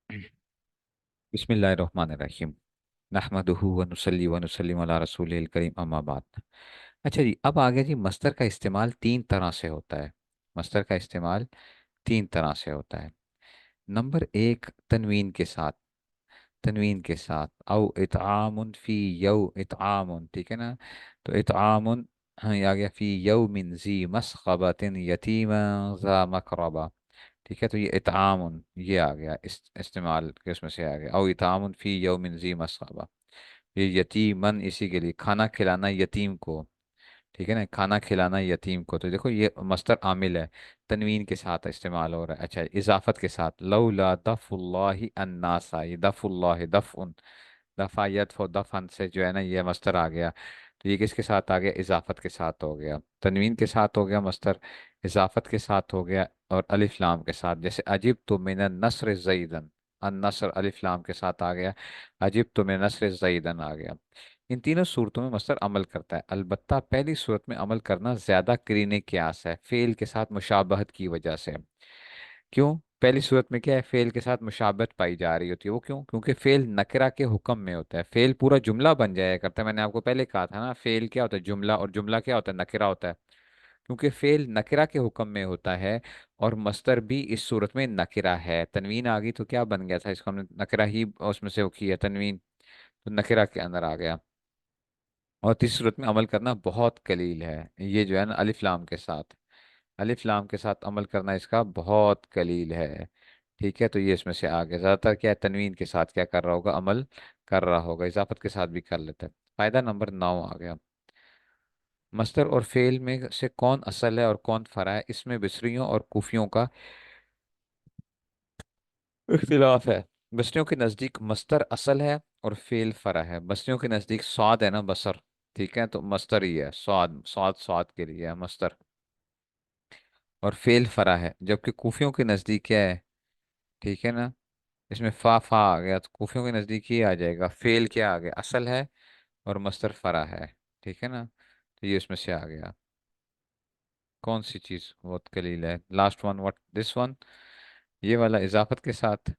बिस्मिल्लाहिर्रहमानिर्रहीम। नहमदुहु व नुसल्ली व नुसल्लिमु अला रसूलिल करीम, अम्मा बाद। अच्छा जी, अब आ गया जी, मस्तर का इस्तेमाल तीन तरह से होता है। मस्तर का इस्तेमाल तीन तरह से होता है। नंबर एक, तनवीन के साथ। तनवीन के साथ, औ इतआमुन फी यौ इतआमुन, ठीक है ना। तो इतआमुन, हाँ, ये आ गया फी यौमिन जी मसखबतिन यतीमा ज़ा मकरबा। ठीक है, तो ये इतामुन ये आ गया, इस इस्तेमाल के उसमें से आ गया। और इतामुन फी यौमिन ज़ी मस्ग़बा, ये यतीमन, इसी के लिए खाना खिलाना यतीम को। ठीक है ना, खाना खिलाना यतीम को। तो देखो ये मस्तर आमिल है, तनवीन के साथ इस्तेमाल हो रहा है। अच्छा, इजाफत के साथ, लौला दफ़ुल्लाहि अन्नासा, ये दफ़ुल्लाहि दफ़उन, दफ़ा यदफ़ु दफ़न से जो है ना ये मस्तर आ गया। तो ये किसके साथ आ गया? इजाफत के साथ हो गया, तनवीन के साथ हो गया मस्तर, इजाफत के साथ हो गया, और अलिफ लाम के साथ। जैसे अजिब तो मिनन नस्र ज़ईदन, अन नस्र अलिफ लाम के साथ आ गया, अजिब तो मिनन नस्र ज़ईदन आ गया। इन तीनों सूरतों में मस्तर अमल करता है, अलबत्ता पहली सूरत में अमल करना ज्यादा करीने क्यास है, फेल के साथ मुशाबहत की वजह से। क्यों? पहली सूरत में क्या है, फेल के साथ मुशाबहत पाई जा रही होती है। वो क्यों? क्योंकि फेल नकरा के हुक्म में होता है, फेल पूरा जुमला बन जाया करता है। मैंने आपको पहले कहा था ना, फेल क्या होता है? जुमला, और जुमला क्या होता है? नकरा होता है। क्योंकि फेल नकरा के हुक्म में होता है, और मस्तर भी इस सूरत में नकरा है। तनवीन आ गई तो क्या बन गया था? इसको हमने नकरा ही उसमें से वो किया, तनवीन, तो नकरा के अंदर आ गया। और तीसरी सूरत में अमल करना बहुत कलील है, ये जो है ना अलिफ लाम के साथ, अलिफ लाम के साथ अमल करना इसका बहुत कलील है। ठीक है, तो ये इसमें से आगे ज़्यादातर क्या है, तनवीन के साथ क्या कर रहा होगा? अमल कर रहा होगा। इजाफत के साथ भी कर लेता है। फायदा नंबर 9 आ गया, मस्तर और फेल में से कौन असल है और कौन फरा है, इसमें बिसरियों और कुफियों का इख्तिलाफ है। बसरियों के नज़दीक मस्तर असल है और फेल फरा है। बसरियों के नज़दीक स्वाद है ना, बसर, ठीक है, तो मस्तर ही है, स्वाद, स्वाद स्वाद के लिए है मस्तर, और फेल फरा है। जबकि कूफियों के नज़दीक क्या है? ठीक है ना, इसमें फा फा आ गया, तो कूफियों के नज़दीक ये आ जाएगा, फेल क्या आ गया? असल है, और मस्तर फरा है। ठीक है ना, तो ये इसमें से आ गया। कौन सी चीज़ बहुत कलील है? Last one, what this one, ये वाला इजाफत के साथ।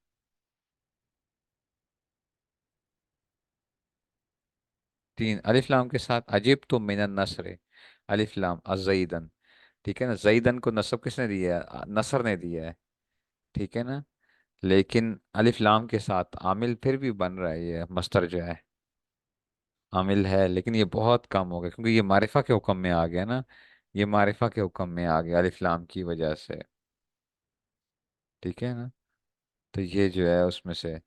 तीन, अलिफ लाम के साथ, अजीब तो मिनन नसरे, अलिफ लाम अज़ईदन। ठीक है ना, जईदन को नसब किसने दिया है? नसर ने दिया है। ठीक है ना, लेकिन अलिफ लाम के साथ आमिल फिर भी बन रहा है, ये मस्तर जो है आमिल है, लेकिन ये बहुत कम हो गया, क्योंकि ये मारिफा के हुक्म में आ गया ना, ये मारिफा के हुक्म में आ गया अलिफ लाम की वजह से। ठीक है ना, तो ये जो है उसमें से,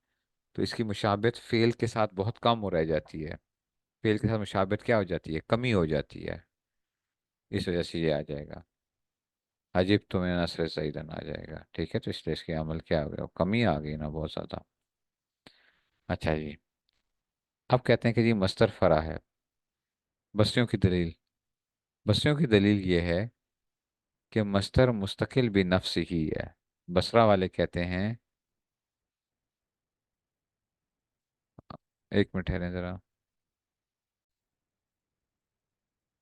तो इसकी मुशाबहत फेल के साथ बहुत कम हो रह जाती है। फेल के साथ मुशाबहत क्या हो जाती है? कमी हो जाती है। इस वजह से ये आ जाएगा, अजीब तुम्हें नसर सईदन आ जाएगा। ठीक है, तो इसलिए इसके अमल क्या हो गया? कमी आ गई ना बहुत ज़्यादा। अच्छा जी, अब कहते हैं कि जी मस्तर फरा है। बस्तियों की दलील, बस्तियों की दलील ये है कि मस्तर मुस्तकिल भी नफ्स ही है। बसरा वाले कहते हैं, एक मिनट ठहरें ज़रा।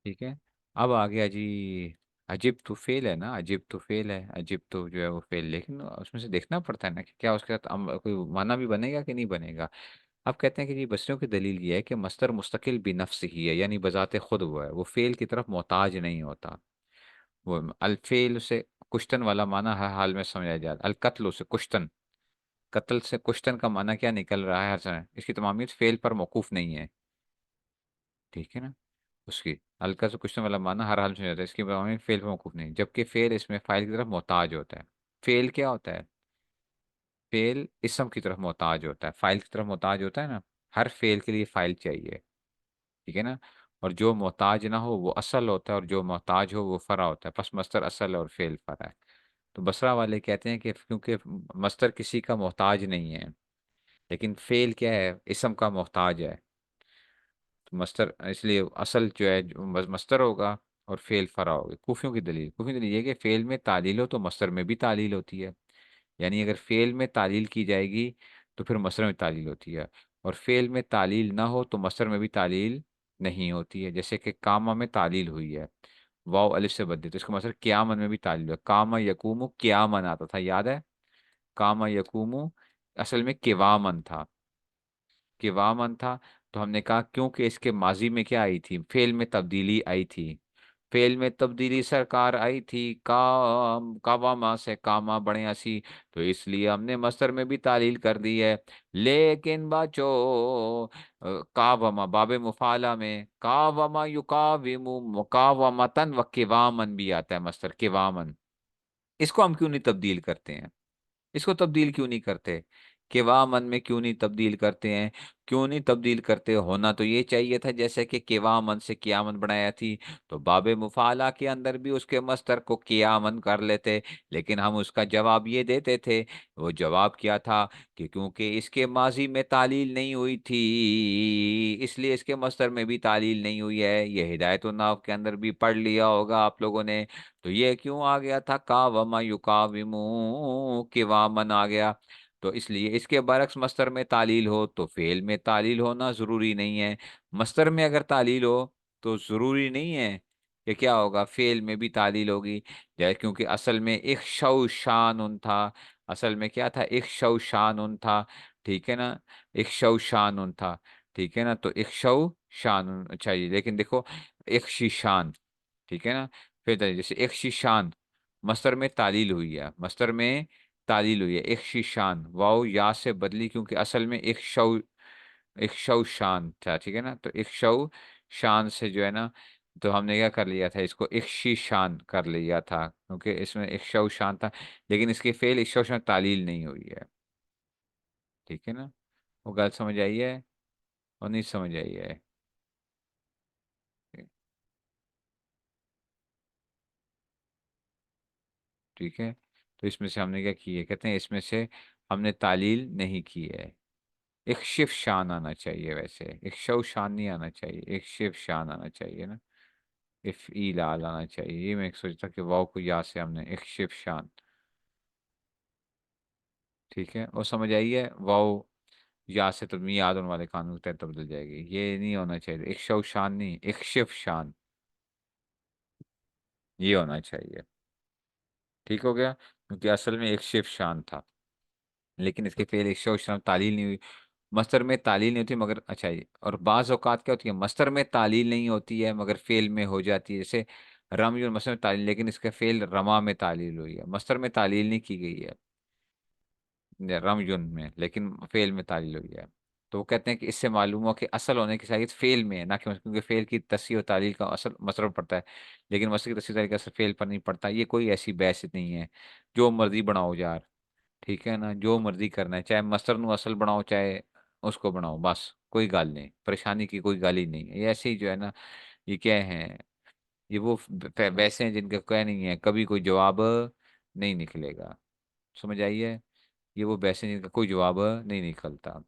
ठीक है, अब आ गया जी, अजिब तो फेल है ना, अजिब तो फेल है, अजिब तो जो है वो फेल, लेकिन उसमें से देखना पड़ता है ना कि क्या उसके साथ कोई माना भी बनेगा कि नहीं बनेगा। अब कहते हैं कि जी बसरियों की दलील ये है कि मस्तर मुस्तकिल भी नफ्स ही है, यानी बजाते खुद वो है, वो फेल की तरफ मोहताज नहीं होता। वो अलफेल से कुश्तन वाला माना हर हाल में समझा जाए, अलकत्ल से कुश्तन, कत्ल से कुश्तन का माना क्या निकल रहा है हर समय, इसकी तमामियत फेल पर मौकूफ नहीं है। ठीक है ना, उसकी हल्का से कुश्तन वाला माना हर हाल में समझा जाता है, इसकी तमामियत फेल पर मौकूफ नहीं, जबकि फेल इसमें फाइल की तरफ मोहताज होता है। फेल क्या होता है? फेल इसम की तरफ मोहताज होता है, फाइल की तरफ मोहताज होता है ना। हर फेल के लिए फाइल चाहिए। ठीक है ना, और जो मोहताज ना हो वो असल होता है, और जो मोहताज हो वो फरा होता है। बस मस्तर असल है और फेल फरा है। तो बसरा वाले कहते हैं कि क्योंकि मस्तर किसी का मोहताज नहीं है, लेकिन फेल क्या है? इसम का मोहताज है, तो मस्तर इसलिए असल जो है मस्तर होगा, और फेल फरा होगा। कूफियों की दलील, कूफियों की दलील ये है कि फेल में तालील हो तो मस्तर में भी तालील होती है। यानी अगर फेल में तालील की जाएगी तो फिर मस्तर में तालील होती है, और फेल में तालील ना हो तो मस्तर में भी तालील नहीं होती है। जैसे कि कामा में तालील हुई है, वाव अलिफ से बदली, तो इसका मतलब क्यामन में भी तालील है। कामा यकूमु क्यामन आता था, याद है? कामा यकूमु असल में किवामन था, किवामन था। तो हमने कहा क्योंकि इसके माजी में क्या आई थी, फेल में तब्दीली आई थी। फेल में तब्दीली सरकार आई थी, कावामा से कामा बढ़िया सी। तो इसलिए हमने मस्तर में भी तालील कर दी है। लेकिन बच्चों, कावमा बाबे मुफाला में कावमा युकाविमु मुकावमतन व किवामन भी आता है, मस्तर किवामन। इसको हम क्यों नहीं तब्दील करते हैं, इसको तब्दील क्यों नहीं करते, केवा मन में क्यों नहीं तब्दील करते हैं, क्यों नहीं तब्दील करते। होना तो ये चाहिए था जैसे कि केवा मन से कियामन बनाया थी, तो बाबे मुफाला के अंदर भी उसके मस्तर को कियामन कर लेते। लेकिन हम उसका जवाब ये देते थे, वो जवाब क्या था कि क्योंकि इसके माजी में तालील नहीं हुई थी, इसलिए इसके मस्तर में भी तालील नहीं हुई है। ये हिदायत नाव के अंदर भी पढ़ लिया होगा आप लोगों ने। तो ये क्यों आ गया था, कावमा युकाविमू किवामन आ गया। तो इसलिए इसके बरक्स मस्तर में तालील हो तो फेल में तालील होना जरूरी नहीं है। मस्तर में अगर तालील हो तो जरूरी नहीं है कि क्या होगा, फेल में भी तालील होगी। क्योंकि असल में एक शौ शान उन था, असल में क्या था, एक शौ शान उन था, ठीक है ना, एक शौ शान उन था, ठीक है ना। तो एक शौ शान चाहिए, लेकिन देखो एक शीशान, ठीक है ना। फिर जैसे एक शीशान, मस्तर में तालील हुई है, मस्तर में तालील हुई है, एक शीशान वाओ या से बदली, क्योंकि असल में एक शव शान था, ठीक है ना। तो एक शव शान से जो है ना, तो हमने क्या कर लिया था, इसको एक शीशान कर लिया था, क्योंकि इसमें एक शव शान था। लेकिन इसके फेल एक शव शान तालील नहीं हुई है, ठीक है ना। वो गलत समझ आई है और नहीं समझ आई है। ठीक है। तो इसमें से हमने क्या की है, कहते हैं इसमें से हमने तालील नहीं की है। एक शिव शान आना चाहिए, वैसे एक शव शान नहीं आना चाहिए, एक शिव शान आना चाहिए ना। इफ ई लाल आना चाहिए, ये मैं एक सोचता कि वाव को या से हमने एक शिव शान, ठीक है। और समझ आई है, वाव या से तो याद होने वाले कानून के तहत बदल जाएगी, ये नहीं होना चाहिए, एक शव शान नहीं, एक शिव शान, ये होना चाहिए। ठीक हो गया, क्योंकि असल में एक शिव शान था, लेकिन इसके फेल एक शव शान तालील नहीं हुई। मस्तर में तालील नहीं होती मगर, अच्छा ये, और बाज़ औकात क्या होती है, मस्तर में तालील नहीं होती है मगर फेल में हो जाती है। जैसे रमी और मस्तर में तालील, लेकिन इसका फेल रमा में तालील हुई है, मस्तर में तालील नहीं की गई है, रमयुन में, लेकिन फेल में तालील हुई है। तो वो कहते हैं कि इससे मालूम हुआ कि असल होने की साहियत फेल में है, ना कि क्योंकि फेल की तस्सीह और तालील का असल मसर पर पड़ता है, लेकिन मसर की तस्सीह तालील का असर फेल पर नहीं पड़ता। ये कोई ऐसी बहस नहीं है, जो मर्जी बनाओ यार, ठीक है ना, जो मर्जी करना है, चाहे मसर नु असल बनाओ चाहे उसको बनाओ, बस कोई गाल नहीं, परेशानी की कोई गाल ही नहीं है। ये ऐसे ही जो है ना, ये क्या है, ये वो वैसे हैं जिनका क्या नहीं है, कभी कोई जवाब नहीं निकलेगा, समझ आई है। ये वो वैसे हैं जिनका कोई जवाब नहीं निकलता,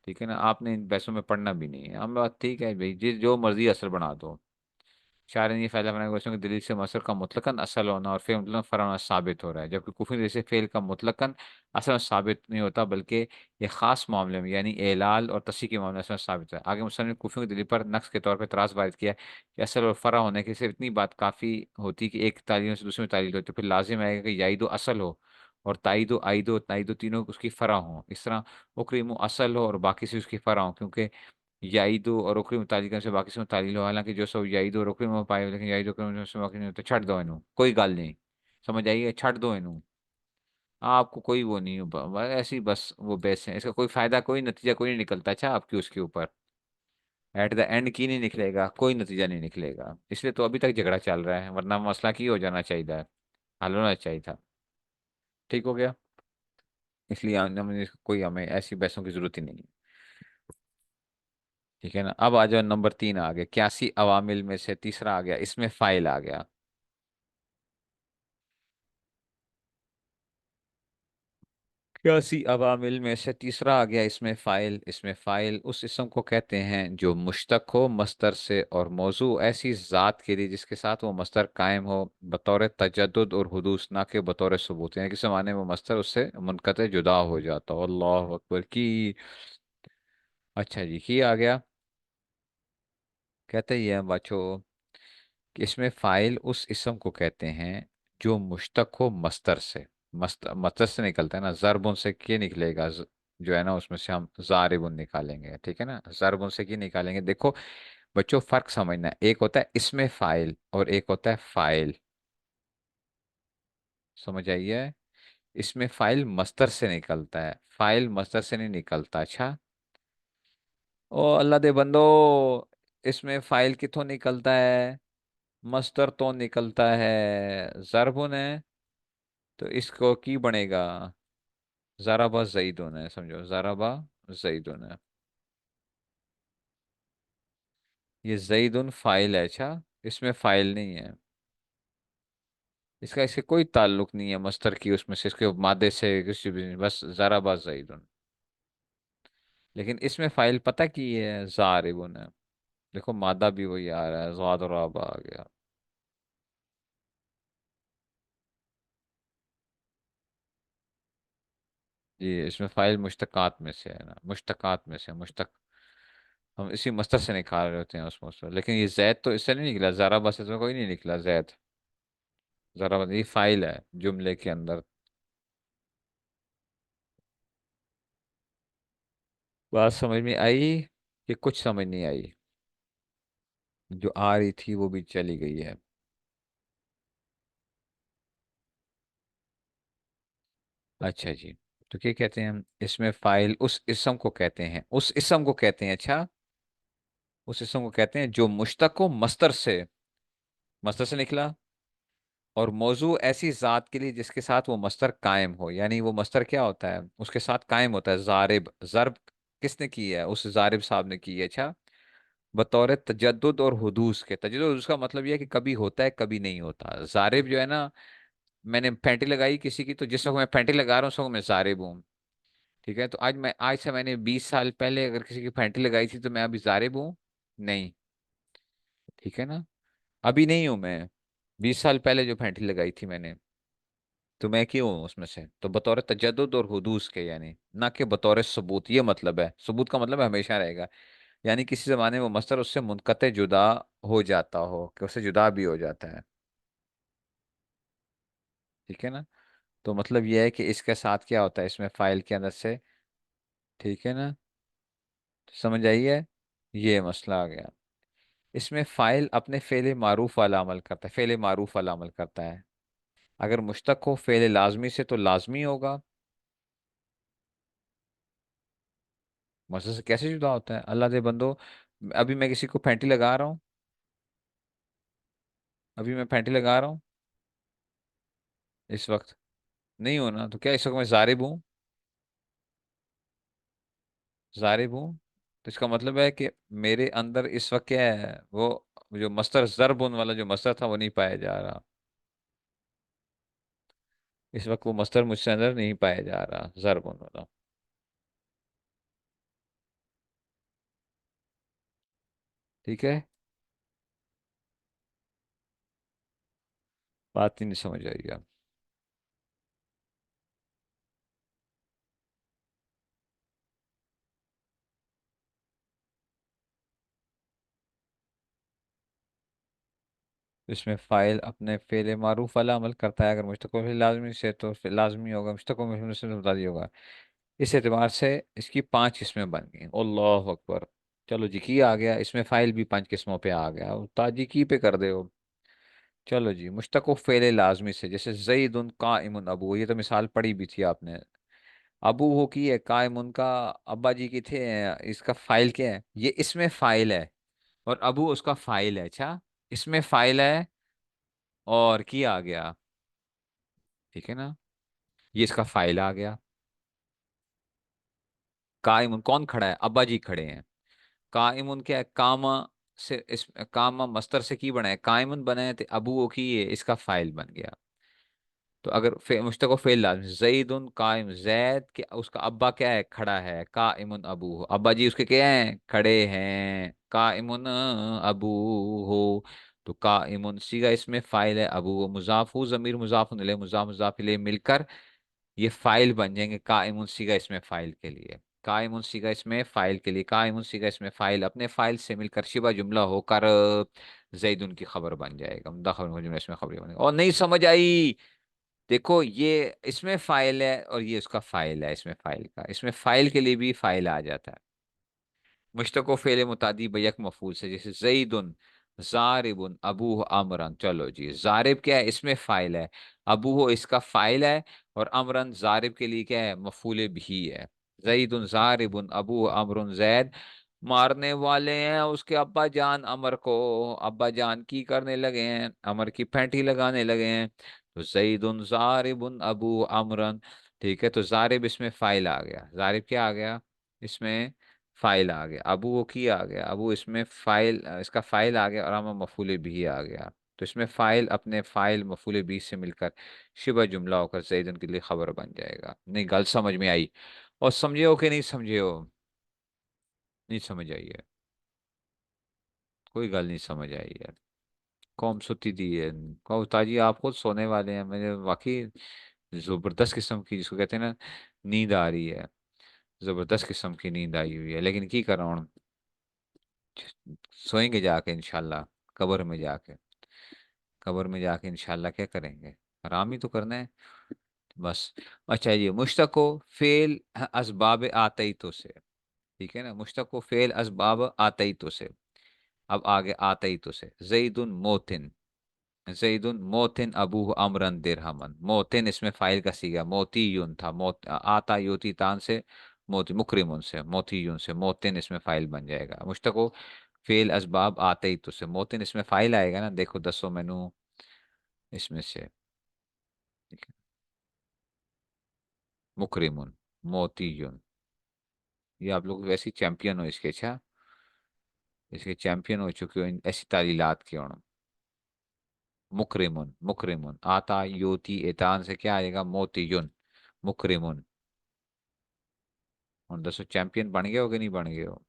ठीक है ना। आपने इन बहसों में पढ़ना भी नहीं है, हम बात ठीक है भाई, जिस जो मर्जी असल बना दो। शायद ये फैला बनाए क्वेश्चन कि दलील से मसर का मुतलकन असल होना और फेल मुतलकन फरा होना साबित हो रहा है, जबकि कुफरी दलील से फेल का मुतलकन असल में साबित नहीं होता, बल्कि ये खास मामले में यानी एलाल और तसी के मामले में असल में साबित है। आगे मुसन्निफ ने कुफरी की दलील पर नक्स के तौर पर तराज वारिद किया कि असल और फरा होने की सिर्फ इतनी बात काफ़ी होती कि एक तालील से दूसरे में तालील हो, तो फिर लाजिम आएगा कि याइदो असल हो और ताइदो आइदो ताइदो तीनों उसकी फरा हो। इस तरह उक्रीमो असल हो और बाकी से उसकी फरा हो, क्योंकि याइदो और ओकरी मुतालिक से बाकी से मुतालिल हो, हालांकि जो सब याइदो और ओकरी में पाए, लेकिन याइदो ओकरी से बाकी नहीं होते, छੱਡ दो इन्हू, कोई गल नहीं, समझ आइए, छੱਡ दो इन्हू। आपको कोई वो नहीं हो, ऐसी बस वो बेस है, इसका कोई फायदा कोई नतीजा कोई नहीं निकलता, अच्छा आपकी उसके ऊपर एट द एंड की नहीं निकलेगा, कोई नतीजा नहीं निकलेगा, इसलिए तो अभी तक झगड़ा चल रहा है, वरना मसला की हो जाना चाहिए, हल होना चाहिए था। ठीक हो गया, इसलिए कोई हमें ऐसी बहसों की जरूरत ही नहीं है। ठीक है ना। अब आ जाओ, नंबर 3 आ गया, 81 अवामिल में से तीसरा आ गया, इसमें फाइल आ गया। 81 अवामिल में से तीसरा आ गया, इसमें फ़ाइल। इसमें फ़ाइल उस इसम को कहते हैं जो मुश्तक हो मस्दर से, और मौजू ऐसी ज़ात के लिए जिसके साथ वो मस्दर कायम हो बतौर तजद्दुद और हुदूस, ना कि बतौर सबूत, यानी किसी माने में मस्दर उससे मुनक़ते जुदा हो जाता हो। अल्लाह अकबर की। अच्छा जी, की आ गया। कहते ही है बच्चों कि इसमें फ़ाइल उस इसम को कहते हैं जो मुश्तक हो मस्दर से, मस्दर से निकलता है ना, ज़रबुन से क्या निकलेगा, जो है ना उसमें से हम ज़ारिबुन निकालेंगे, ठीक है ना। ज़रबुन से की निकालेंगे, देखो बच्चों फर्क समझना है, एक होता है इसमें फाइल और एक होता है फाइल। समझ आई है। इसमें फाइल मस्तर से निकलता है, फाइल मस्तर से नहीं निकलता। अच्छा, ओ अल्लाह दे बंदो, इसमें फाइल किथों निकलता है, मस्तर तो निकलता है, जरबुन है। तो इसको की बनेगा, ज़राबा ज़ैदुन है, समझो ज़राबा ज़ैदुन है। ये ज़ैदुन फाइल है। अच्छा, इसमें फाइल नहीं है, इसका इससे कोई ताल्लुक नहीं है मस्तर की उसमें से, इसके मादे से किसी भी नहीं, बस ज़राबा ज़ैदुन। लेकिन इसमें फाइल पता की ये है, ज़ारिबुन है। देखो मादा भी वही आ रहा है, ज़ाद और राबा आ गया। जी, इसमें फाइल मुश्तकात में से है ना, मुश्तकात में से मुश्तक, हम इसी मस्तर से निकाल रहे होते हैं उस मस्तर। लेकिन ये जैद तो इससे नहीं निकला, ज़राबा से तो कोई नहीं निकला जैद। ज़राबा ये फाइल है जुमले के अंदर। बात समझ में आई कि कुछ समझ नहीं आई? जो आ रही थी वो भी चली गई है। अच्छा जी, तो क्या कहते हैं हम इसमें फाइल, उस इसम को कहते हैं, उस इसम को कहते हैं। अच्छा, उस इसम को कहते हैं जो मुश्तक हो मस्तर से, मस्तर से निकला, और मौजू ऐसी जात के लिए जिसके साथ वो मस्तर कायम हो, यानी वो मस्तर क्या होता है, उसके साथ कायम होता है। जारिब, जरब किसने की है, उस जारिब साहब ने की है। अच्छा, बतौर तजद्दुद और हुदूस के, तजद्दुद उसका मतलब यह है कि कभी होता है कभी नहीं होता। जारिब जो है ना, मैंने फैंटी लगाई किसी की, तो जिस वक्त मैं फैंटी लगा रहा हूँ उस वक्त मैं जारिब हूँ। ठीक है, तो आज से मैंने 20 साल पहले अगर किसी की फैंटी लगाई थी तो मैं अभी जारिब हूँ? नहीं। ठीक है ना, अभी नहीं हूं मैं, 20 साल पहले जो फैंटी लगाई थी मैंने, तो मैं क्यों हूँ उसमें से, तो बतौर तजद्दुद और हुदूस के, यानी ना कि बतौर सबूत। ये मतलब है, सबूत का मतलब है हमेशा रहेगा, यानी किसी जमाने में वो मस्तर उससे मुनक़ते जुदा हो जाता हो, कि उससे जुदा भी हो जाता है। ठीक है ना, तो मतलब यह है कि इसके साथ क्या होता है, इसमें फाइल के अंदर से। ठीक है ना, समझ आइए, ये मसला आ गया। इसमें फाइल अपने फेले मारूफ वाला अमल करता है, फेले मारूफ वाला अमल करता है। अगर मुश्तक हो फेले लाजमी से तो लाजमी होगा। मसले से कैसे जुदा होता है अल्लाह दे बंदो, अभी मैं किसी को फैंटी लगा रहा हूँ, अभी मैं फैंटी लगा रहा हूँ इस वक्त, नहीं हो ना, तो क्या इस वक्त मैं जारिब हूँ? जारिब हूँ, तो इसका मतलब है कि मेरे अंदर इस वक्त क्या है, वो जो मस्तर जरबुन वाला जो मस्तर था वो नहीं पाया जा रहा। इस वक्त वो मस्तर मुझसे अंदर नहीं पाया जा रहा, जरबुन वाला। ठीक है, बात ही नहीं समझ आएगी। इसमें फाइल अपने फेले मारूफ वाला अमल करता है, अगर मुश्तक फिर लाजमी से तो फिर लाजमी होगा, मुश्तक मफहूम से तो मुतादी होगा। इस एतबार से इसकी 5 किस्में बन गई। अल्लाह अकबर। चलो जी, की आ गया, इसमें फाइल भी 5 किस्मों पे आ गया, ताजी की पे कर दे हो। चलो जी, मुश्तक फेले लाजमी से, जैसे जईदुन काइमुन अबू, ये तो मिसाल पड़ी भी थी आपने। अबू हो की है, काइमुन का अब्बा जी की थे, इसका फाइल क्या है, ये इसमें फाइल है, और अबू उसका फाइल है। अच्छा, इसमें फाइल है और की आ गया। ठीक है ना, ये इसका फाइल आ गया। काइमुन कौन खड़ा है, अब्बा जी खड़े हैं। काइमुन क्या है, कामा से, इस कामा मस्तर से की बना है, काइमुन बना है, तो अबू की ये इसका फाइल बन गया। तो अगर मुश्तक फेल लाजमी, जईदुन कायम, जैद के उसका अब्बा क्या है, खड़ा है, काइमुन अबू हो, अब्बा जी उसके क्या हैं, खड़े हैं, काइमुन अबू हो। तो काइमुन सीगा इसमें फाइल है, अबू वो मुजाफ हो, जमीर मुजाफ इलैह, मुजाफ मुजाफ इलैह मिलकर ये फाइल बन जाएंगे, काइमुन सीगा इसमें फाइल के लिए, काइमुन सीगा इसमें फाइल के लिए, काइमुन सीगा इसमें फाइल, अपने फाइल से मिलकर शिबा जुमला होकर जैद उनकी खबर बन जाएगा, मुद्दा खबर जुमला इसमें खबर बनेगा। और नहीं समझ आई? देखो ये इसमें फाइल है और ये उसका फाइल है, इसमें फाइल का, इसमें फाइल के लिए भी फाइल आ जाता है। मुश्तको फेल मुतादी बैक मफूल से, जैसे जईदुन जारिबुन अबू अमरन, चलो जी जारिब क्या है, इसमें फाइल है, अबू हो इसका फाइल है, और अमरन जारिब के लिए क्या है, मफूल भी है। जईदुन जारिबुन अबू अमरुन, जैद मारने वाले हैं उसके अब्बा जान अमर को, अब्बा जान की करने लगे हैं, अमर की पैंटी लगाने लगे हैं। तो जईदुन जारिबुन अबू अमरन, ठीक है, तो जारिब इसमें फाइल आ गया, जारिब क्या आ गया इसमें, फाइल आ गया, अबू वो की आ गया, अबू इसमें फाइल, इसका फाइल आ गया, और हम मफूल भी आ गया। तो इसमें फाइल अपने फाइल मफूल भी से मिलकर शिबह जुमला होकर जैदन के लिए खबर बन जाएगा। नहीं गल समझ में आई? और समझे हो कि नहीं समझे हो? नहीं समझ आई है? कोई गल नहीं समझ आई है? कौन सुती दी है? कहो ताजी आप खुद सोने वाले हैं, मुझे वाकई जबरदस्त किस्म की, जिसको कहते हैं ना, नींद आ रही है, जबरदस्त किस्म की नींद आई हुई है, लेकिन की कर रहा हूँ, सोएंगे जाके इंशाल्लाह, कब्र में जाके, कब्र में जाके इंशाल्लाह क्या करेंगे, आराम ही तो करना है बस। अच्छा ये मुश्तको फेल असबाब आतईतो से, ठीक है ना, मुश्तको फेल असबाब आतईतो से। अब आगे आतईतो से, जईदुन मोतिन, जईदुन मोतिन अबू अमरन दिरहमन, मोतिन इसमें फाइल का सीगा, मोती यून था, मोत आता योती तान से, मोती मुकरिमुन से, मोती यून से, मोतिन इसमें फाइल बन जाएगा। मुश्तको फेल असबाब आते ही तो से, मोतिन इसमें फाइल आएगा ना, देखो दसो मेनू इसमें से, ठीक है, मुकरिमुन, मोतीयुन, ये आप लोग वैसे चैंपियन हो इसके, अच्छा इसके चैंपियन हो चुके हो ऐसी तालीलात के हो। मुकरिमुन, मुकरिमुन आता योती एतान से क्या आएगा, मोतीयुन, मुकरिमुन। और दसो चैंपियन बन गए हो कि नहीं बन गए हो?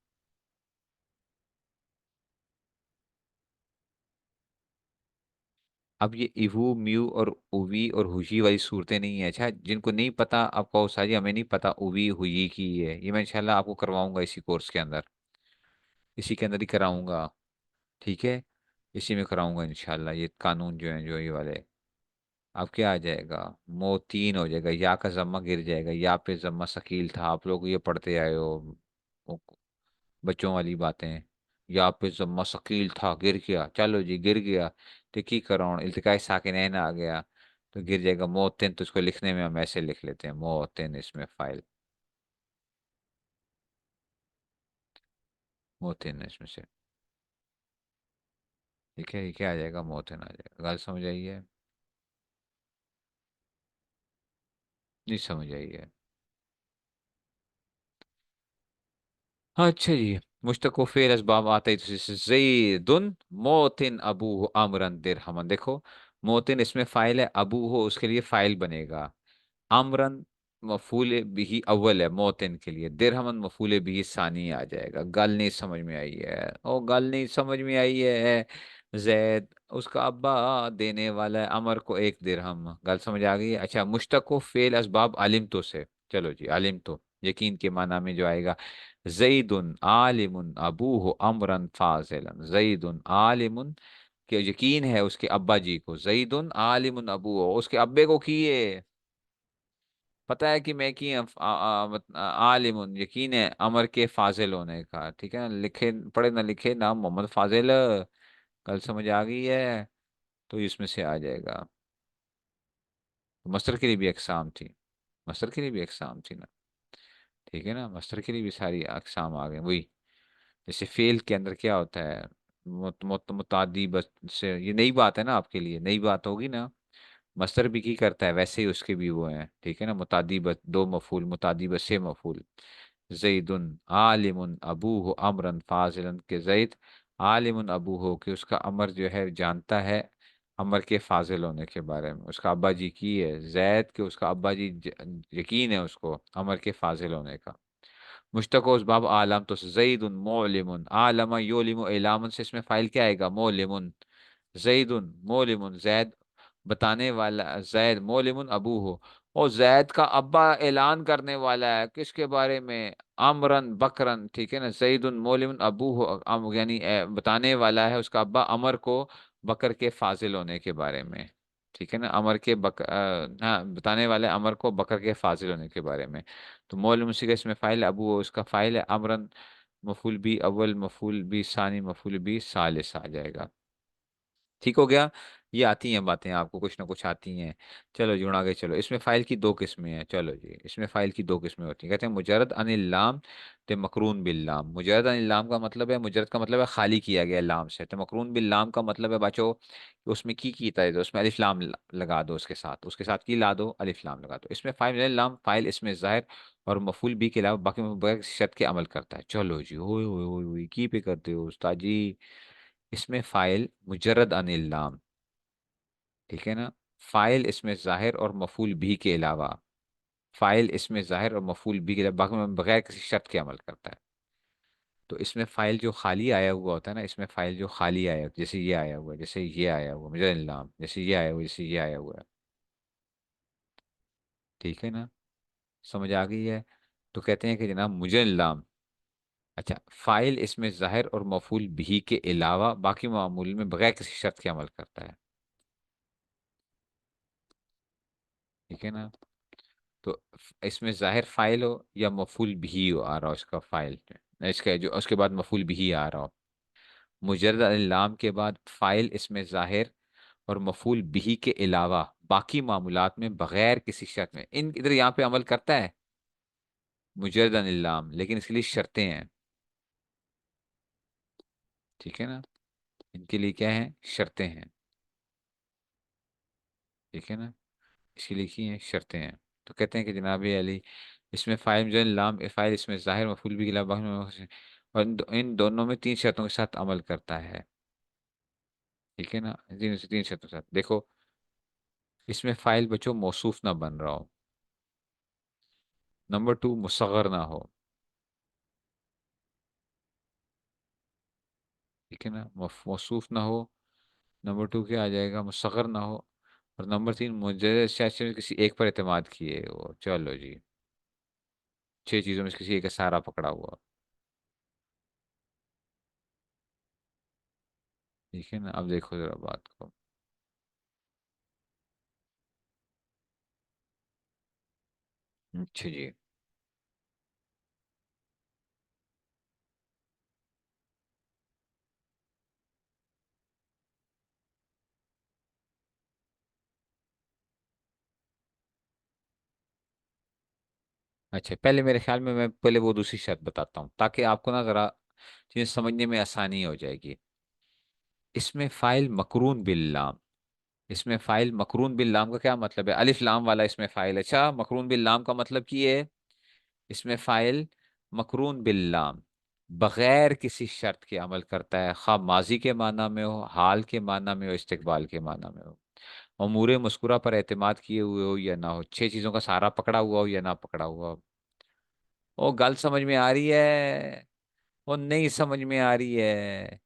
अब ये इवू म्यू और उवी और हुई वाली सूरतें नहीं है, अच्छा जिनको नहीं पता आप कहो साजी हमें नहीं पता उवी हुई की ये मैं इंशाल्लाह आपको करवाऊंगा इसी कोर्स के अंदर, इसी के अंदर ही कराऊंगा, ठीक है, इसी में कराऊंगा इंशाल्लाह, ये कानून जो है जो ये वाले। अब क्या आ जाएगा, मोतीन हो जाएगा, या का जम्मा गिर जाएगा, या पे जम्मा शकील था, आप लोग ये पढ़ते आए हो वो बच्चों वाली बातें, या पे जम्मा शकील था गिर गया, चलो जी गिर गया, तो की करो इल्तिकाई साकिनैन आ गया, तो गिर जाएगा मोतिन, तो उसको लिखने में हम ऐसे लिख लेते हैं मोतिन, इसमें फाइल मोतिन इसमें से, ठीक है, ये क्या आ जाएगा, मोतिन आ जाएगा। गल समझ आई है? नहीं समझ आई है? अच्छा जी, मुश्तको फेर असबाब आते ही तो जैदुन मोतिन अबू अमरन दिरहमन, देखो मोतिन इसमें फाइल है, अबू हो उसके लिए फाइल बनेगा, आमरन मफूल बिही अव्वल है मोतिन के लिए, दिरहमन मफूल बिही सानी आ जाएगा। गल नहीं समझ में आई है? ओ गल नहीं समझ में आई है? जैद उसका अब्बा देने वाला है अमर को एक दिरहम, गल समझ आ गई है? अच्छा मुश्तक को फेल असबाब अलिम तो से, चलो जी अलिम तो यकीन के माना में जो आएगा, जईदुन आलिमुन अबूहु अमरन फाजिलन, जईदुन आलिमुन के यकीन है उसके अब्बा जी को, जईदुन आलिमुन अबू हो उसके अब्बे को किए, पता है कि मैं की आलिमुन यकीन है अमर के फाजिल होने का, ठीक है ना, लिखे पढ़े ना लिखे नाम मोहम्मद फाजिल, कल समझ आ गई है? तो इसमें से आ जाएगा। मस्टर के लिए भी एग्जाम थी, मस्टर के लिए भी एग्जाम थी ना, ठीक है ना, मस्टर के लिए भी सारी अकसाम आ गए वही। जैसे फेल के अंदर क्या होता है, मुतादी बस से, ये नई बात है ना आपके लिए, नई बात होगी ना, मस्तर भी की करता है वैसे ही उसके भी वो हैं, ठीक है ना, मुतादी बस दो मफूल, मुतादी बस से मफूल, जईदुन आलिमुन अबू हो अमरन फाजिलन, के जईद आलिमुन अबू हो कि उसका अमर जो है जानता है अमर के फाजिल होने के बारे में, उसका अब्बा जी की है जैद के, उसका अब्बा जी यकीन है उसको अमर के फाजिल होने का। मुश्तक उस बाब आलम तो जईदुन मोलिमुन, आलमा योलिमु इलामन से इसमें फाइल क्या आएगा, मोलिमुन, जईदुन मोलिमुन जैद बताने वाला, जैद मोलिमुन अबू हो, और जैद का अब्बा ऐलान करने वाला है किसके बारे में, अमरन बकरन, ठीक है ना, जईदुन मोलिमुन अबू हो, यानी बताने वाला है उसका अब्बा अमर को बकर के फाजिल होने के बारे में। ठीक है ना, हाँ, बताने वाले अमर को बकर के फाजिल होने के बारे में। तो मौल मूसी का इसमें फाइल अबू, उसका फाइल है अमरन, मफूल बी अव्वल, मफूल बी सानी, मफूल बी सालिस आ जाएगा। ठीक हो गया। ये आती हैं बातें, आपको कुछ ना कुछ आती हैं। चलो जी आगे चलो। इसमें फाइल की दो किस्में हैं। चलो जी, इसमें फाइल की दो किस्में होती हैं। कहते हैं मुजर्रद अनिल लाम, ते मकरून बिल लाम। मुजर्रद अनिल लाम का मतलब है, मुजर्रद का मतलब है खाली किया गया लाम से। तो मकरून बिल लाम का मतलब है बच्चों कि उसमें की कीता है, तो उसमें अलिफ लाम लगा दो, उसके साथ की ला दो, अलिफ लाम लगा दो। इसमें फाइल लाम फाइल इसमें जाहिर और मफूल बी के अलावा बाकी में बगैर किसी शर्त के अमल करता है। चलो जी, ओए की पे करते हो उस्ताद जी। इसमें फाइल मुजर्रद अनिल लाम, ठीक है ना, फाइल इसमें जाहिर और मफूल भी के अलावा, फाइल इसमें जाहिर और मफूल भी के अलावा बाकी में बगैर किसी शर्त के अमल करता है। तो इसमें फाइल जो खाली आया हुआ होता है ना, इसमें फाइल जो खाली आया, जैसे ये आया हुआ है, जैसे ये आया हुआ मुझे नाम, जैसे ये आया हुआ, जैसे ये आया हुआ है, ठीक है ना, समझ आ गई है। तो कहते हैं कि जनाब मुझे नाम, अच्छा, फाइल इसमें जाहिर और मफूल भी के अलावा बाकी मामूल में बगैर किसी शर्त के अमल करता है। ठीक है ना। तो इसमें जाहिर फाइल हो या मफूल भी हो आ रहा हो इसका फाइल, इसका जो उसके बाद मफूल भी आ रहा हो, मुजर्रद अल-लाम के बाद फाइल इसमें जाहिर और मफूल भी के अलावा बाकी मामूलात में बगैर किसी शर्त में, इन इधर यहाँ पे अमल करता है मुजर्रद अल-लाम, लेकिन इसके लिए शर्तें हैं। ठीक है ना, इनके लिए क्या है, शर्तें हैं। ठीक है ना, इसके लिए की हैं शर्तें हैं। तो कहते हैं कि जनाब अली, इसमें फाइल जो है लाम फाइल इसमें जाहिर मफूल भी के अलावा बाकी और इन दोनों में तीन शर्तों के साथ अमल करता है। ठीक है ना, तीन शर्तों के साथ देखो, इसमें फाइल बच्चों मौसूफ ना बन रहा हो, नंबर टू मुसग्गर ना हो, ठीक है ना, मौसूफ ना हो, नंबर टू क्या आ जाएगा, मुसग्गर ना हो, और नंबर तीन मुझे शायद किसी एक पर एतमाद किए हो। चलो जी, छह चीजों में से किसी एक का सहारा पकड़ा हुआ। ठीक है ना, अब देखो जरा बात को। अच्छा जी। अच्छा, पहले मेरे ख्याल में मैं पहले वो दूसरी शर्त बताता हूँ ताकि आपको ना जरा चीजें समझने में आसानी हो जाएगी। इसमें फाइल मकरून बिल लाम, इसमें फाइल मकरून बिल लाम का क्या मतलब है, अलिफ लाम वाला इसमें फाइल। अच्छा, मकरून बिल लाम का मतलब कि ये इसमें फाइल मकरून बिल लाम बगैर किसी शर्त के अमल करता है, खा माजी के माना में हो, हाल के माना में हो, इस्तिकबाल के माना में हो, अमूर मस्कुरा पर एतमाद किए हुए हो या ना हो, छह चीजों का सहारा पकड़ा हुआ हो या ना पकड़ा हुआ हो। वो गल समझ में आ रही है, वो नहीं समझ में आ रही है।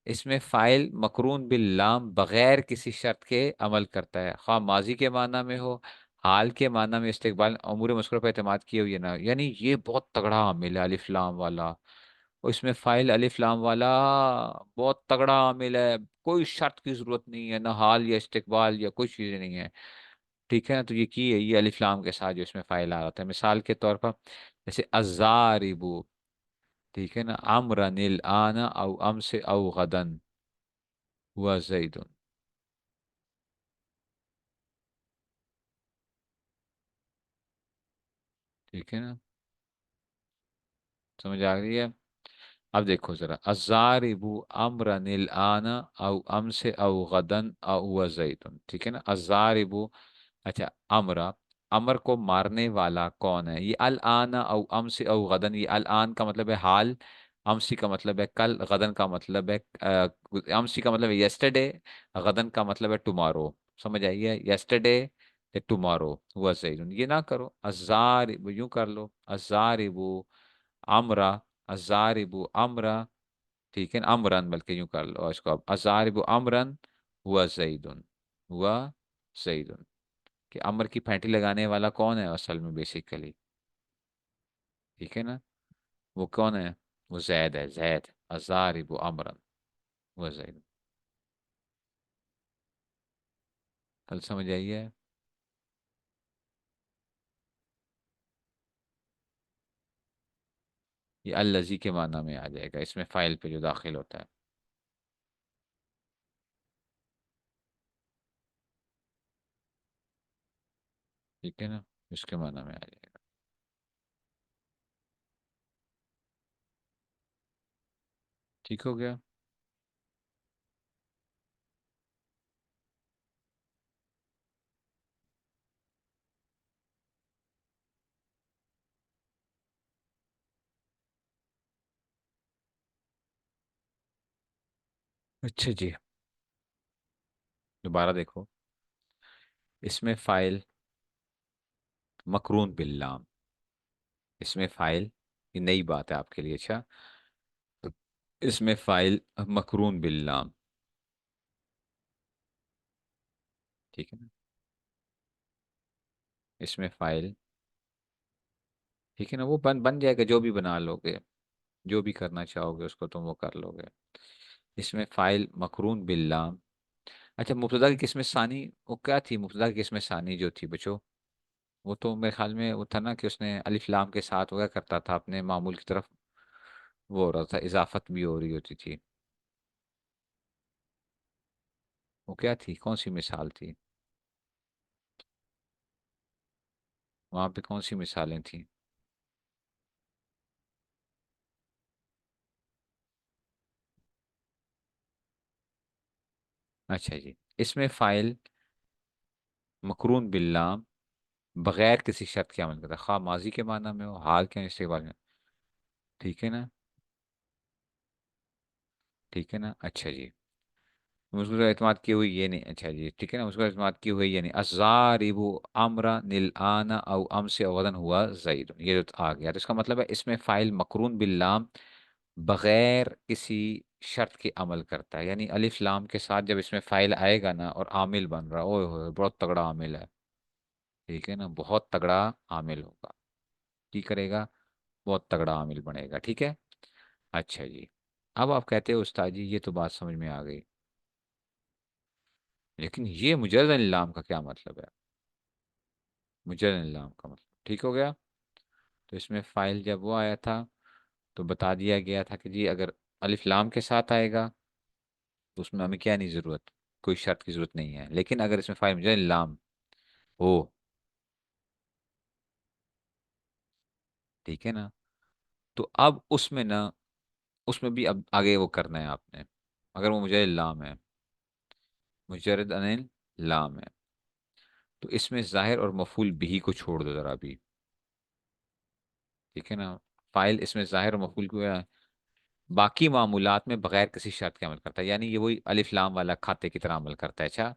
इसमें फाइल मकरून बिल लाम बगैर किसी शर्त के अमल करता है, खा माजी के माना में हो, हाल के माना में, इस्तेकबाल, अमूर मस्कुरा पर एतमाद किए हुए ना, यानी ये बहुत तगड़ा आमिल है अलिफ लाम वाला। और इसमें फाइल अलिफ लाम वाला बहुत तगड़ा आमिल है, कोई शर्त की जरूरत नहीं है, ना हाल या इस्तेकबाल या कोई चीजें नहीं है। ठीक है ना, तो ये की है ये अलिफ लाम के साथ जो इसमें फाइल आ रहा था, मिसाल के तौर पर जैसे अजारिबू, ठीक है ना, अमरनिल आना औ अम से औ गदन हुआ जैदुन। ठीक है ना, समझ आ रही है। अब देखो जरा, अजारिबू अमरनिल आना औ अम से औ गदन औ हुआ जैदुन। ठीक है ना, अजारिबू, अच्छा, अमरा, अमर को मारने वाला कौन है, ये अल आना औ अम से औ गदन, ये अल आन का मतलब है हाल, अमसी का मतलब है कल, गदन का मतलब है अमसी का मतलब है यस्टरडे, गदन का मतलब है टुमारो। समझ आई है, यस्टरडे टुमारो हुआ सही, ये ना करो, अजार यूं कर लो, अजारिबू अमरा, अजारिबू अमरा, ठीक है ना, अमरन बल्कि यूं कर लो, और इसको अब अजारिबू अमरन हुआ सईदुन, हुआ सईदुन, कि अमर की फैंटी लगाने वाला कौन है असल में बेसिकली। ठीक है ना, वो कौन है, वो जैद है, जैद, अजारिबु अमरन, वो जैद। कल समझ आई है? ये अल्लजी के माना में आ जाएगा, इसमें फाइल पे जो दाखिल होता है। ठीक है ना, इसके माना में आ जाएगा। ठीक हो गया। अच्छा जी, दोबारा देखो। इसमें फाइल मकरून बिल्लाम, इसमें फाइल, ये नई बात है आपके लिए। अच्छा, इसमें फाइल मकरून बिल्लाम। ठीक है ना, इसमें फाइल, ठीक है ना, वो बन बन जाएगा, जो भी बना लोगे, जो भी करना चाहोगे उसको तुम वो कर लोगे। इसमें फाइल मकरून बिल्लाम। अच्छा, मुब्तदा की किस्म सानी, वो क्या थी मुब्तदा की किस्म सानी जो थी बच्चों? वो तो मेरे ख्याल में वो था ना कि उसने अलिफ लाम के साथ वगैरह करता था अपने मामूल की तरफ, वो हो रहा था, इजाफत भी हो रही होती थी। वो क्या थी, कौन सी मिसाल थी? वहां पे कौन सी मिसालें थी? अच्छा जी, इसमें फाइल मकरून बिल्लाम बगैर किसी शर्त के अमल करता है, खा माजी के माना में हो, हाल के इस्तेमाल में। ठीक है ना, ठीक है ना। अच्छा जी, मुझको एतमाद की हुई ये नहीं, अच्छा जी ठीक है ना, मुझको एतमाद की हुई ये नहीं। अज़ारिबु अमरा निल आना औ अम से गदन हुआ जईद, ये जो आ गया, तो इसका मतलब है इसमें फाइल मकरून बिल्लाम बगैर किसी शर्त के अमल करता है, यानी अलिफ लाम के साथ जब इसमें फाइल आएगा ना और आमिल बन रहा, ओए होए बहुत तगड़ा आमिल है। ठीक है ना, बहुत तगड़ा आमिल होगा। की करेगा, बहुत तगड़ा आमिल बनेगा। ठीक है। अच्छा जी, अब आप कहते हो उस्ताद जी ये तो बात समझ में आ गई, लेकिन ये मुजर्रद लाम का क्या मतलब है? मुजर्रद लाम का मतलब ठीक हो गया। तो इसमें फाइल जब वो आया था तो बता दिया गया था कि जी अगर अलिफ लाम के साथ आएगा तो उसमें हमें क्या नहीं ज़रूरत, कोई शर्त की ज़रूरत नहीं है, लेकिन अगर इसमें फाइल मुजर्रद लाम हो, ठीक है ना, तो अब उसमें ना, उसमें भी अब आगे वो करना है आपने। अगर वो मुजर्रद लाम है, मुजर्रद अनिल लाम है, तो इसमें जाहिर और मफूल बिही को छोड़ दो जरा भी। ठीक है ना, फाइल इसमें जाहिर और मफूल को बाकी मामूलात में बगैर किसी शर्त के अमल करता है, यानी ये वही अलिफ लाम वाला खाते की तरह अमल करता है। अच्छा,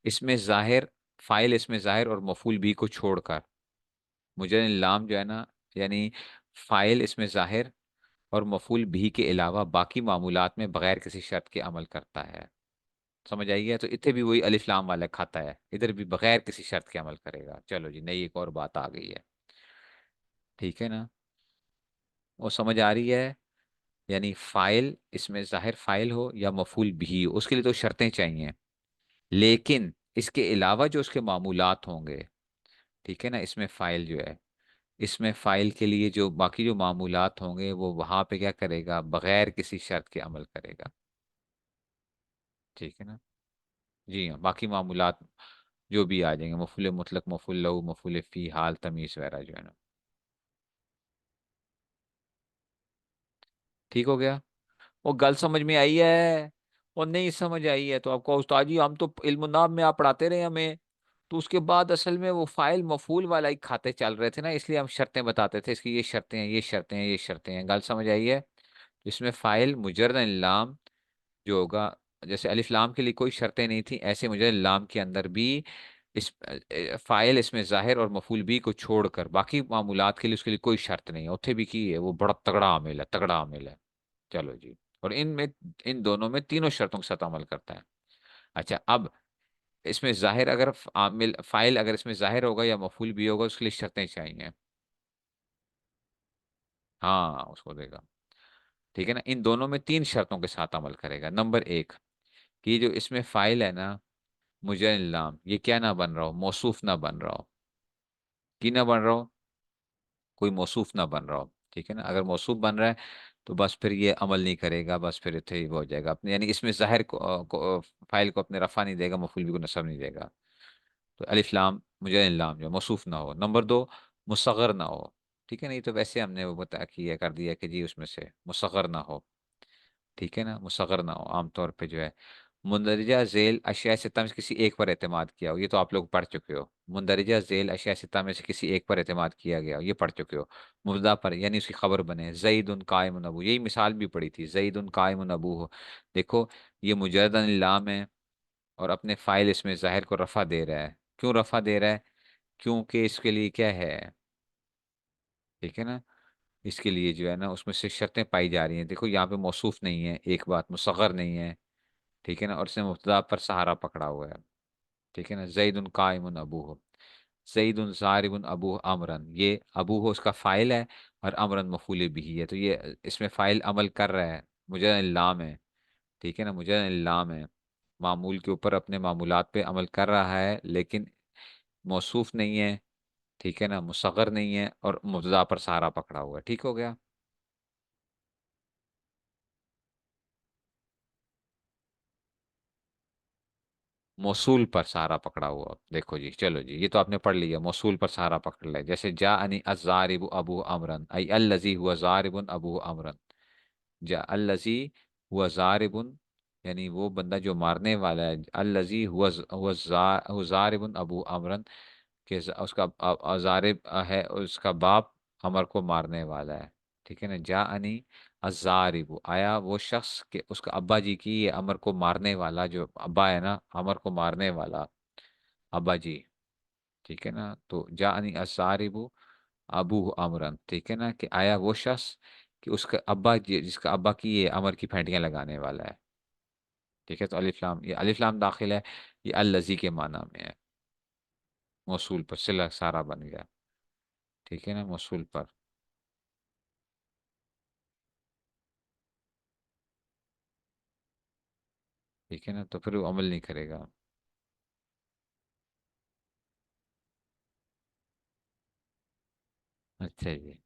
इसमें जाहिर, फाइल इसमें जाहिर और मफूल भी को छोड़कर, मुझे लाम जो है ना, यानी फाइल इसमें जाहिर और मफूल भी के अलावा बाकी मामूलात में बगैर किसी शर्त के अमल करता है। समझ आई है? तो इतने भी वही अलिफ लाम वाला खाता है, इधर भी बगैर किसी शर्त के अमल करेगा। चलो जी, नई एक और बात आ गई है। ठीक है ना, वो समझ आ रही है? यानी फाइल इसमें जाहिर फाइल हो या मफूल भी हो, उसके लिए तो शर्तें चाहिए, लेकिन इसके अलावा जो उसके मामूलात होंगे, ठीक है ना, इसमें फाइल जो है, इसमें फाइल के लिए जो बाकी जो मामूलात होंगे वो वहां पे क्या करेगा, बगैर किसी शर्त के अमल करेगा। ठीक है ना, जी हाँ, बाकी मामूलात जो भी आ जाएंगे, मफूल मुतलक, मफूल लहू, मफूल फी, हाल, तमीज वगैरह जो है ना। ठीक हो गया। वो गल समझ में आई है? और नहीं समझ आई है तो आपको उस्ताद जी हम तो इल्म नाम में आप पढ़ाते रहे हमें, तो उसके बाद असल में वो फाइल मफूल वाला ही खाते चल रहे थे ना, इसलिए हम शर्तें बताते थे इसकी, ये शर्तें हैं, ये शर्तें हैं, ये शर्तें हैं। गल समझ आई है? इसमें फाइल मुजर्रद लाम जो होगा, जैसे अलिफ लाम के लिए कोई शर्तें नहीं थी, ऐसे मुजर्रद लाम के अंदर भी इस फाइल इसमें जाहिर और मफूल भी को छोड़कर बाकी मामूलात के लिए उसके लिए कोई शर्त नहीं है, उथे भी की है, वो बड़ा तगड़ा आमिल है, तगड़ा आमिल है। चलो जी, और इनमें, इन दोनों में तीनों शर्तों के साथ अमल करता है। अच्छा, अब इसमें जाहिर अगर आमिल फाइल अगर इसमें जाहिर होगा या मफूल भी होगा, उसके लिए शर्तें चाहिए। हाँ, उसको देगा। ठीक है ना, इन दोनों में तीन शर्तों के साथ अमल करेगा। नंबर एक, कि जो इसमें फाइल है ना, मुजल्लाम, ये क्या ना बन रहा हो, मौसूफ ना बन रहा हो। की ना बन रहा हो, कोई मौसूफ ना बन रहा हो। ठीक है ना, अगर मौसूफ बन रहा है तो बस फिर ये अमल नहीं करेगा, बस फिर इतने ही वो हो जाएगा अपने, यानी इसमें ज़ाहिर फाइल को अपने रफा नहीं देगा, मफूल भी को नसब नहीं देगा। तो अलिफ लाम मुजल्लाम जो मौसूफ ना हो। नंबर दो, मुसगर ना हो। ठीक है, नहीं तो वैसे हमने वो बता किया कर दिया कि जी उसमें से मुसगर ना हो। ठीक है ना, मुसगर ना हो आमतौर पे जो है। मुंदरजा झेल अशिया सित्ता में से किसी एक पर एतमाद किया हो, ये तो आप लोग पढ़ चुके हो। मुंदरजा झेल अशिया सित्ता में से किसी एक पर एतमाद किया गया हो, ये पढ़ चुके हो। मुब्तदा पर यानी उसकी खबर बने, जईदुन कायमुन अबू, यही मिसाल भी पड़ी थी, जईदुन कायमुन अबू हो। देखो, ये मुजरदन लाम है और अपने फाइल इसमें जाहिर को रफा दे रहा है। क्यों रफा दे रहा है? क्योंकि इसके लिए क्या है, ठीक है ना, इसके लिए जो है ना उसमें से शर्तें पाई जा रही हैं। देखो यहाँ पे मौसूफ नहीं है, एक बात, मुसगर नहीं है। ठीक है ना, और इसने मुब्तदा पर सहारा पकड़ा हुआ है। ठीक है ना, जईदुन कायमुन अबू हो, जईदुन ज़ारिबुन अबू अमरन, ये अबू हो उसका फाइल है और अमरन मफूल बिही है, तो ये इसमें फाइल अमल कर रहा है, मुझे लाम है। ठीक है ना, मुझे लाम है, मामूल के ऊपर अपने मामूलात पे अमल कर रहा है, लेकिन मौसूफ नहीं है। ठीक है ना, मुसगर नहीं है और मुब्तदा पर सहारा पकड़ा हुआ है। ठीक हो गया। मौसूल पर सहारा पकड़ा हुआ, देखो जी, चलो जी, ये तो आपने पढ़ लिया, मौसूल पर सहारा पकड़ लिया। जैसे जा अनी अजारिबु अबू अमरन, आई अल्लजी हुआ जारिबुन अबू अमरन। जा अल्लजी हुआ जारिबुन, यानी वो बंदा जो मारने वाला है, अल्लजी हुआ जारिबुन अबू अमरन, कि उसका जारिब है, उसका बाप अमर को मारने वाला है। ठीक है ना, जा अनी अजारिबु, आया वो शख्स के उसका अब्बा जी की, ये अमर को मारने वाला, जो अब्बा है ना अमर को मारने वाला, अब्बा जी। ठीक है ना, तो जा अनी अजारिबु अबू अमरन, ठीक है ना, कि आया वो शख्स कि उसका अब्बा जिसका अब्बा की ये अमर की फेंटियां लगाने वाला है। ठीक है, तो अलिफ लाम, ये अलिफ लाम दाखिल है, ये अल लजी के माना में है, मौसूल पर सिला सारा बन गया। ठीक है ना, मौसूल पर। ठीक है ना, तो फिर वो अमल नहीं करेगा। अच्छा जी,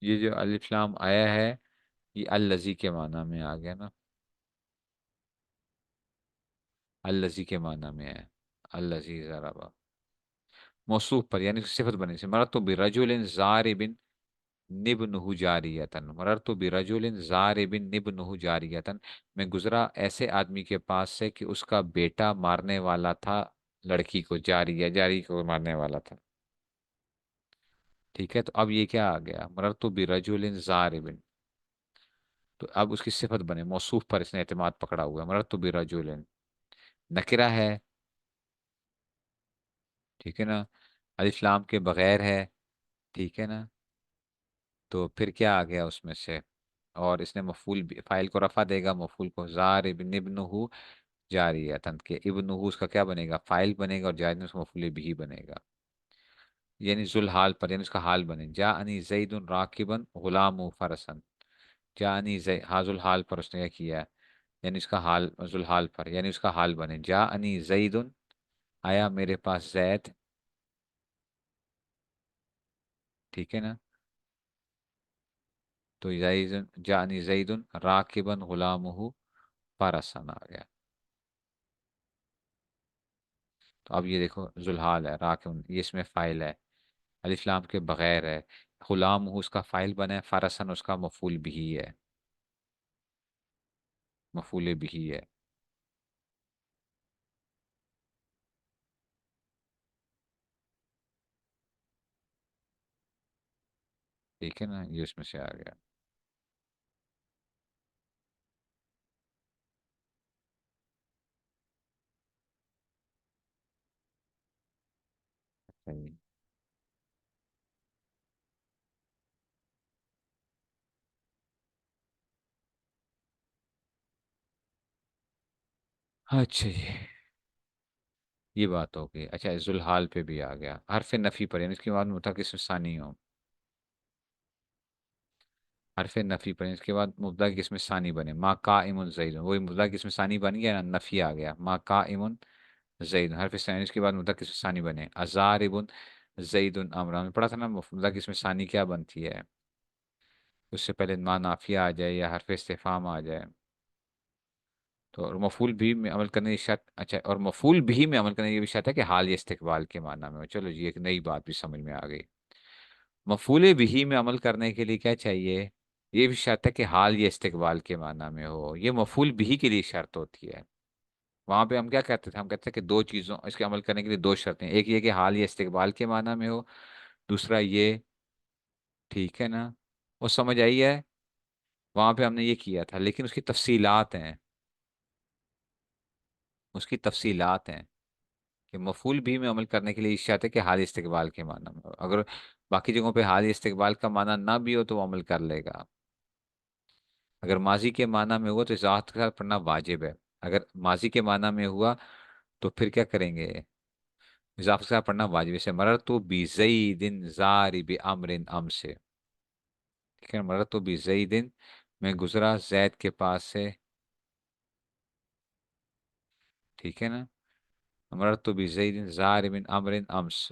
ये जो अलिफ लाम आया है, ये अल लजी के माना में आ गया ना, अल लजी के माना में है, अल लजी जरा मौसूफ पर, यानी उसकी सिफत बनी से, मररतु बिरजुलिन ज़ारिबिन निब्नुहु जारियतन, मररतु बिरजुलिन ज़ारिबिन निब्नुहु जारियतन, मैं गुजरा ऐसे आदमी के पास से कि उसका बेटा मारने वाला था लड़की को, जारिया, जारी को मारने वाला था। ठीक है, तो अब ये क्या आ गया, मररतु बिरजुलिन ज़ारिबिन, तो अब उसकी सिफत बने, मौसूफ पर इसने एतमाद पकड़ा हुआ है, मररतु बिरजुलिन, नकिरा है। ठीक है ना, अलिफ लाम के बगैर है। ठीक है ना, तो फिर क्या आ गया उसमें से, और इसने मफूल फाइल को रफा देगा, मफूल को, जार इब्न इब्नुहु जारियतन, के इब्नुहु उसका क्या बनेगा, फाइल बनेगा, और जारियतन उसका मफूल भी बनेगा, यानी जुल हाल पर, यानी उसका हाल बने, जा अनी जईदुन राकिबन गुलाम फरसन, जा अनी जै हाजुल हाल पर उसने क्या किया है, यानी उसका हाल, जुल हाल पर, यानी उसका हाल बने, जा अनी जईदुन, आया मेरे पास जैद। ठीक है ना, तो जईदुन, जा अनी जईदुन राकिबन गुलामुहु फरसन आ गया। तो अब ये देखो, जुल्हाल है, राकिब ये इसमें फाइल है, अलिफ्लाम के बगैर है, गुलाम हूँ उसका फाइल बना है, फरसन उसका मफूल भी है, मफूल भी है। ठीक है ना, ये उसमें से आ गया। सही। अच्छा जी, ये बात हो गई। अच्छा, जुल्हाल पे भी आ गया, हरफ नफी पर, यानी इसके बाद मुतकिस सानी हो। हरफ नफी पढ़े, इसके बाद मुब्तदा की किस्म सानी बने, माँ का इमुन जईद, वही मुब्तदा की किस्म सानी बन गया ना, नफी आ गया, माँ का इमुन जईद, हरफ सानी, इसके बाद मुब्तदा की किस्म सानी बने, अजार इबुन जईदुन अमरान, पढ़ा था ना मुब्तदा की किस्म सानी क्या बनती है, उससे पहले माँ नाफिया आ जाए या हरफ इस्तिफाम आ जाए। तो और मफूल भी में अमल करने की शर्त, अच्छा, और मफूल भी में अमल करने की भी शर्त है कि हाल या इस्तिकबाल के माना में हो। चलो जी, एक नई बात भी समझ में आ गई। मफूल बिही में अमल करने के लिए क्या चाहिए, ये भी शर्त है कि हाल या इस्तिकबाल के माना में हो, ये मफूल बिही के लिए शर्त होती है। वहां पे हम क्या कहते थे, हम कहते थे कि दो चीजों, इसके अमल करने के लिए दो शर्तें, एक ये कि हाल या इस्तिकबाल के माना में हो, दूसरा ये, ठीक है ना, वो समझ आई है। वहां पे हमने ये किया था, लेकिन उसकी तफसीलात हैं, उसकी तफसीलात हैं कि मफूल भी में अमल करने के लिए इस शर्त है कि हाल इस्तिकबाल के माना में हो। अगर बाकी जगहों पे हाल इस्तिकबाल का माना ना भी हो तो वो अमल कर लेगा। अगर माजी के माना में हुआ तो इजाफत के साथ पढ़ना वाजिब है। अगर माजी के माना में हुआ तो फिर क्या करेंगे, इजाफत के साथ पढ़ना वाजिब है। जैसे मरर तो बिजई दिन जारी बे अमरिन अम से, ठीक है, मरर तो बिजई दिन, मैं गुजरा जैद के पास से, ठीक है ना, मरर तो बिजई दिन जारी बिन अमरिन अम्स,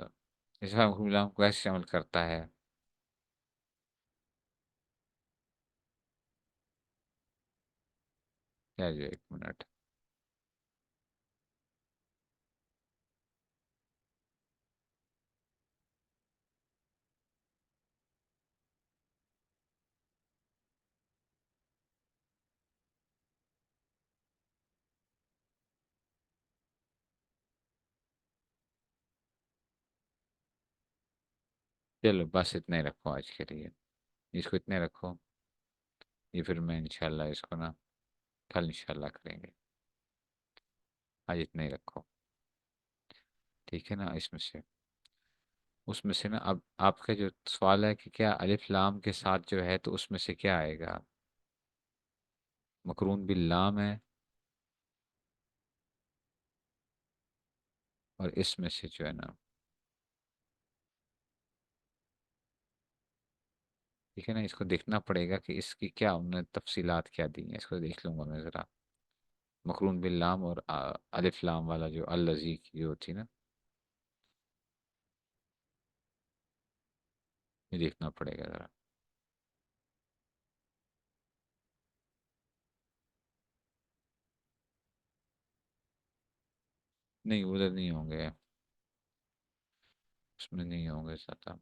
इसका कैसे अमल करता है। क्या जो, एक मिनट, चलो बस इतने ही रखो आज के लिए, इसको इतने रखो। ये फिर मैं इंशाल्लाह इसको ना कल इंशाल्लाह करेंगे। आज इतने ही रखो, ठीक है ना। इसमें से, उसमें से ना, अब आपका जो सवाल है कि क्या अलिफ लाम के साथ जो है तो उसमें से क्या आएगा, मकरून बिल लाम है, और इसमें से जो है ना, ठीक है ना, इसको देखना पड़ेगा कि इसकी क्या उन्होंने तफसीलात क्या दी हैं, इसको देख लूंगा मैं ज़रा। मकरून बिल लाम और अलिफ लाम वाला जो अल-लज़ी की जो थी ना, ये देखना पड़ेगा ज़रा। नहीं, उधर नहीं होंगे, उसमें नहीं होंगे ज़्यादा।